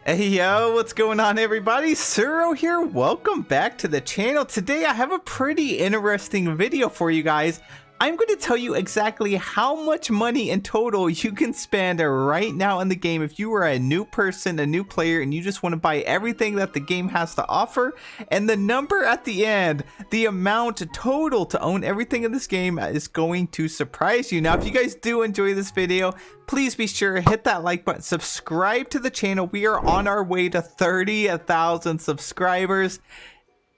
Hey yo, what's going on everybody? Suro here, welcome back to the channel. Today I have a pretty interesting video for you guys. I'm going to tell you exactly how much money in total you can spend right now in the game if you are a new person, a new player, and you just want to buy everything that the game has to offer. And the number at the end, the amount total to own everything in this game is going to surprise you. Now, if you guys do enjoy this video, please be sure to hit that like button, subscribe to the channel. We are on our way to 30,000 subscribers.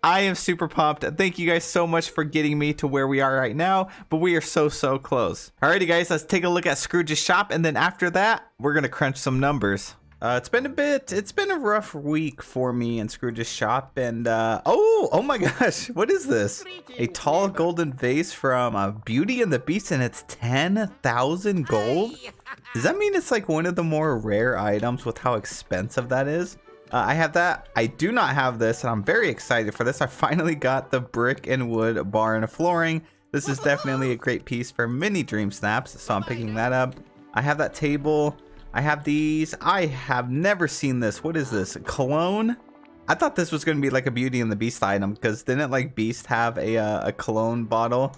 I am super pumped. Thank you guys so much for getting me to where we are right now, but we are so close. Alrighty guys, let's take a look at Scrooge's shop, and then after that, we're gonna crunch some numbers. It's been a rough week for me in Scrooge's shop, and oh my gosh, what is this? A tall golden vase from Beauty and the Beast, and it's 10,000 gold? Does that mean it's like one of the more rare items with how expensive that is? I have that. I do not have this, and I'm very excited for this. I finally got the brick and wood barn flooring. This is definitely a great piece for mini dream snaps, so I'm picking that up. I have that table. I have these. I have never seen this. What is this? Cologne? I thought this was going to be like a Beauty and the Beast item, because didn't like Beast have a cologne bottle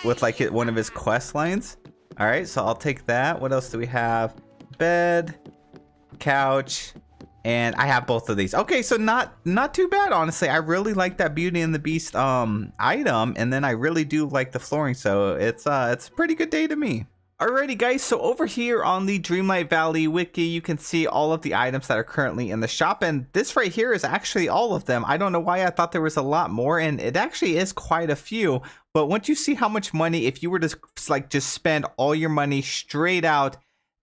with like one of his quest lines? All right, so I'll take that. What else do we have? Bed, couch. And I have both of these. Okay, so not too bad, honestly. I really like that Beauty and the Beast item, and then I really do like the flooring, so it's a pretty good day to me. Alrighty guys, so over here on the Dreamlight Valley wiki, you can see all of the items that are currently in the shop, and this right here is actually all of them. I don't know why I thought there was a lot more, and it actually is quite a few. But once you see how much money, if you were to like just spend all your money straight out,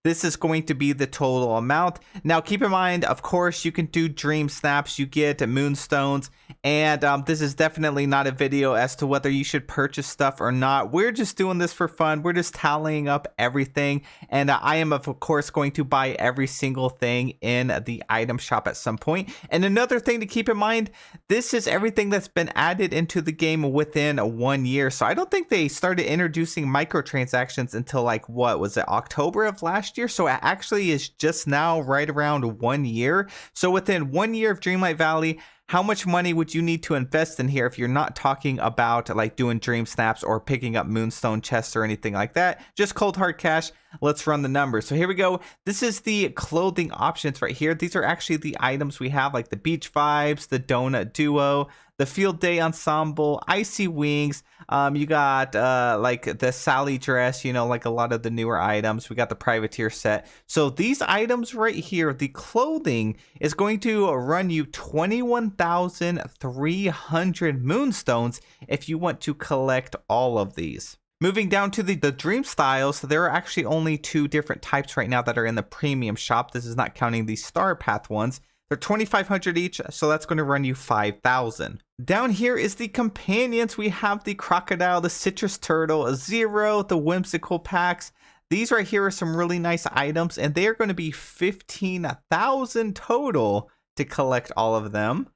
this is going to be the total amount. Now, keep in mind, of course, you can do dream snaps, you get moonstones, and this is definitely not a video as to whether you should purchase stuff or not. We're just doing this for fun. We're just tallying up everything, and I am, of course, going to buy every single thing in the item shop at some point. And another thing to keep in mind, this is everything that's been added into the game within 1 year. So I don't think they started introducing microtransactions until like, what was it, October of last year? So it actually is just now right around 1 year. So within 1 year of Dreamlight Valley, how much money would you need to invest in here if you're not talking about like doing dream snaps or picking up moonstone chests or anything like that? Just cold hard cash. Let's run the numbers. So here we go. This is the clothing options right here. These are actually the items we have, like the beach vibes, the donut duo, the field day ensemble, icy wings. You got like the Sally dress, you know, like a lot of the newer items. We got the privateer set. So these items right here, the clothing is going to run you 21,300 moonstones if you want to collect all of these. Moving down to the dream styles, there are actually only 2 different types right now that are in the premium shop. This is not counting the star path ones. They're 2,500 each, so that's going to run you 5,000. Down here is the companions. We have the crocodile, the citrus turtle, a zero, the whimsical packs. These right here are some really nice items, and they are going to be 15,000 total to collect all of them.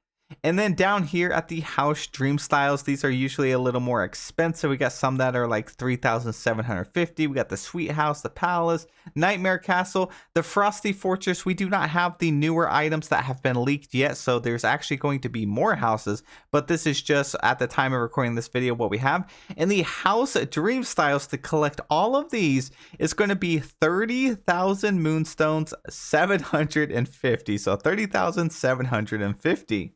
And then down here at the house dream styles, these are usually a little more expensive. We got some that are like 3,750. We got the sweet house, the palace, nightmare castle, the frosty fortress. We do not have the newer items that have been leaked yet, so there's actually going to be more houses, but this is just at the time of recording this video what we have. And the house dream styles, to collect all of these, is going to be 30,000 moonstones, 750. So 30,750.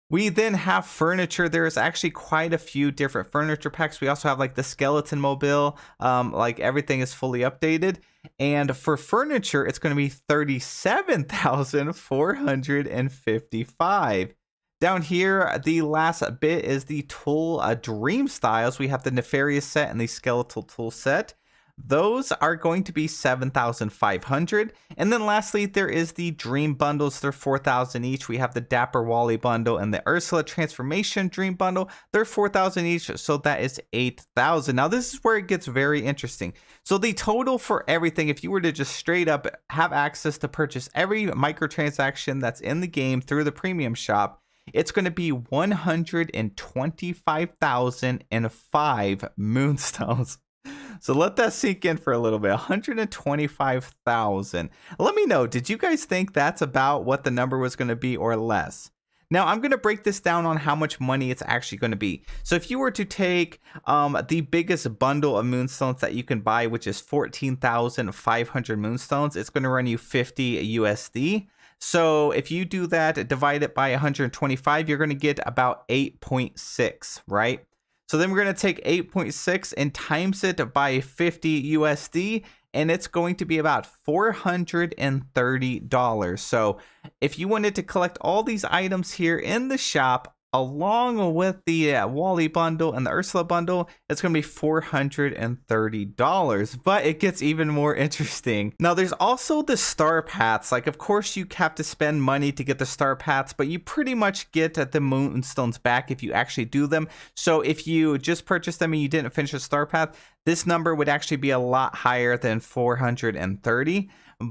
We then have furniture. There's actually quite a few different furniture packs. We also have like the skeleton mobile, like everything is fully updated. And for furniture, it's going to be 37,455. Down here, the last bit is the tool dream styles. We have the nefarious set and the skeletal tool set. Those are going to be 7,500. And then lastly, there is the dream bundles. They're 4,000 each. We have the Dapper Wally bundle and the Ursula transformation dream bundle. They're 4,000 each, so that is 8,000. Now this is where it gets very interesting. So the total for everything, if you were to just straight up have access to purchase every microtransaction that's in the game through the premium shop, it's going to be 125,005 moonstones. So let that sink in for a little bit. 125,000. Let me know, did you guys think that's about what the number was going to be or less? Now, I'm going to break this down on how much money it's actually going to be. So if you were to take the biggest bundle of moonstones that you can buy, which is 14,500 moonstones, it's going to run you 50 USD. So if you do that, divide it by 125, you're going to get about 8.6, right? So then we're going to take 8.6 and times it by 50 USD, and it's going to be about $430. So if you wanted to collect all these items here in the shop, along with the Wally bundle and the Ursula bundle, it's going to be $430. But it gets even more interesting. Now, there's also the star paths. Like, of course, you have to spend money to get the star paths, but you pretty much get the moonstones back if you actually do them. So if you just purchased them and you didn't finish a star path, this number would actually be a lot higher than 430.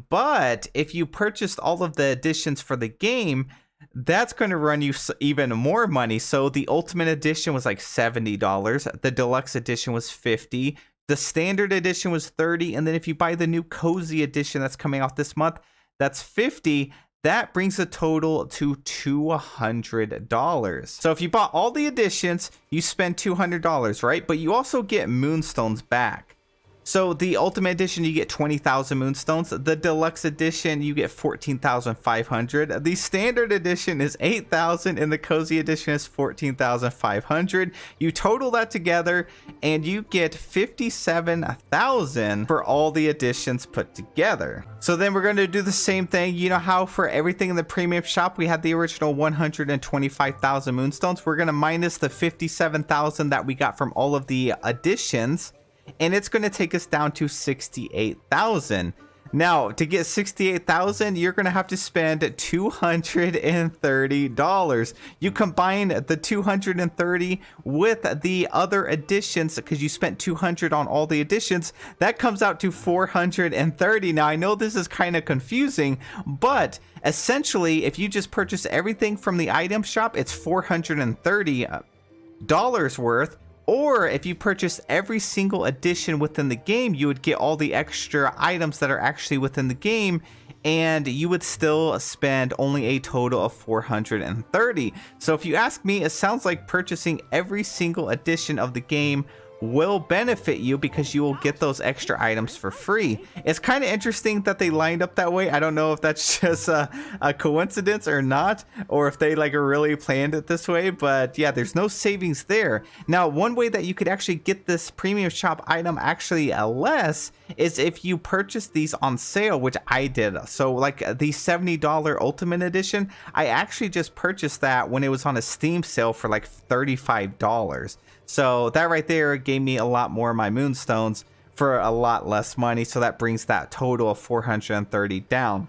But if you purchased all of the additions for the game, that's going to run you even more money. So the Ultimate Edition was like $70. The Deluxe Edition was $50. The Standard Edition was $30. And then if you buy the new Cozy Edition that's coming out this month, that's $50. That brings the total to $200. So if you bought all the editions, you spend $200, right? But you also get moonstones back. So the Ultimate Edition, you get 20,000 moonstones. The Deluxe Edition, you get 14,500. The Standard Edition is 8,000, and the Cozy Edition is 14,500. You total that together, and you get 57,000 for all the editions put together. So then we're going to do the same thing. You know how for everything in the premium shop, we had the original 125,000 moonstones. We're going to minus the 57,000 that we got from all of the additions, and it's going to take us down to 68,000. Now, to get 68,000, you're going to have to spend $230. You combine the 230 with the other additions, because you spent 200 on all the additions, that comes out to 430. Now, I know this is kind of confusing, but essentially, if you just purchase everything from the item shop, it's $430 worth. Or if you purchase every single edition within the game, you would get all the extra items that are actually within the game, and you would still spend only a total of 430. So if you ask me, it sounds like purchasing every single edition of the game will benefit you, because you will get those extra items for free. It's kind of interesting that they lined up that way. I don't know if that's just a coincidence or not, or if they like really planned it this way, but yeah, there's no savings there. Now, one way that you could actually get this premium shop item actually less is if you purchase these on sale, which I did. So like the $70 Ultimate Edition, I actually just purchased that when it was on a Steam sale for like $35. So that right there gave me a lot more of my moonstones for a lot less money. So that brings that total of 430 down.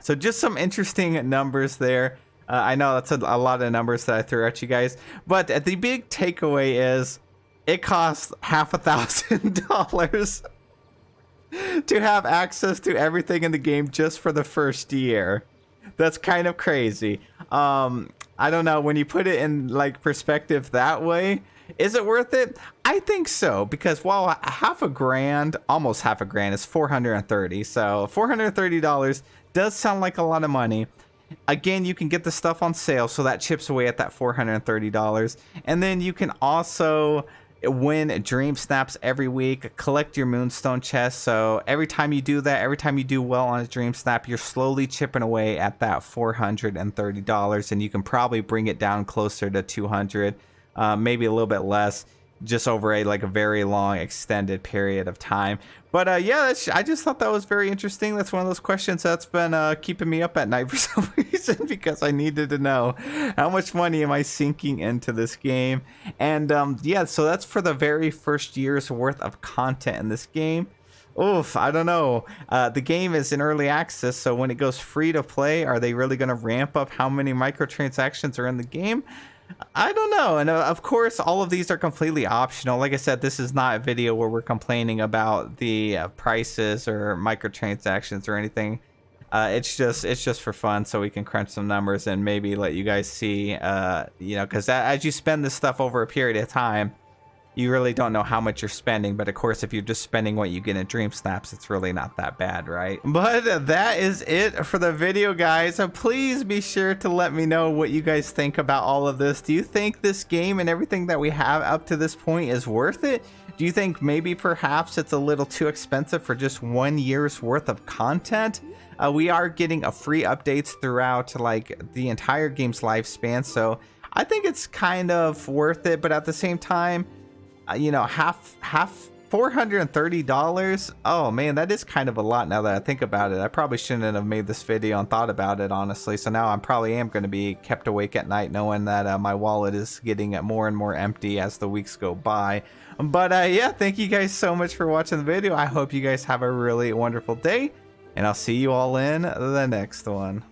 So just some interesting numbers there. I know that's a lot of numbers that I threw at you guys, but the big takeaway is it costs $1,000 to have access to everything in the game just for the first year. That's kind of crazy. I don't know, when you put it in like perspective that way, is it worth it? I think so, because while almost half a grand is 430. So $430 does sound like a lot of money. Again, you can get the stuff on sale, so that chips away at that $430. And then you can also win Dream Snaps every week, collect your Moonstone chest. So every time you do that, every time you do well on a Dream Snap, you're slowly chipping away at that $430, and you can probably bring it down closer to 200, maybe a little bit less, just over a very long extended period of time. But yeah, I just thought that was very interesting. That's one of those questions that's been keeping me up at night for some reason, because I needed to know how much money am I sinking into this game. And yeah, so that's for the very first year's worth of content in this game. Oof, I don't know. The game is in early access, so when it goes free to play, are they really going to ramp up how many microtransactions are in the game? I don't know. And of course, all of these are completely optional. Like I said, this is not a video where we're complaining about the prices or microtransactions or anything. It's just for fun, so we can crunch some numbers and maybe let you guys see, because as you spend this stuff over a period of time, you really don't know how much you're spending. But of course, if you're just spending what you get in Dream Snaps, it's really not that bad, right? But that is it for the video, guys. Please be sure to let me know what you guys think about all of this. Do you think this game and everything that we have up to this point is worth it? Do you think maybe perhaps it's a little too expensive for just 1 year's worth of content? We are getting a free updates throughout like the entire game's lifespan, so I think it's kind of worth it. But at the same time, you know, half $430. Oh man, that is kind of a lot now that I think about it. I probably shouldn't have made this video and thought about it, honestly. So now I probably am going to be kept awake at night knowing that my wallet is getting more and more empty as the weeks go by. But yeah, thank you guys so much for watching the video. I hope you guys have a really wonderful day, and I'll see you all in the next one.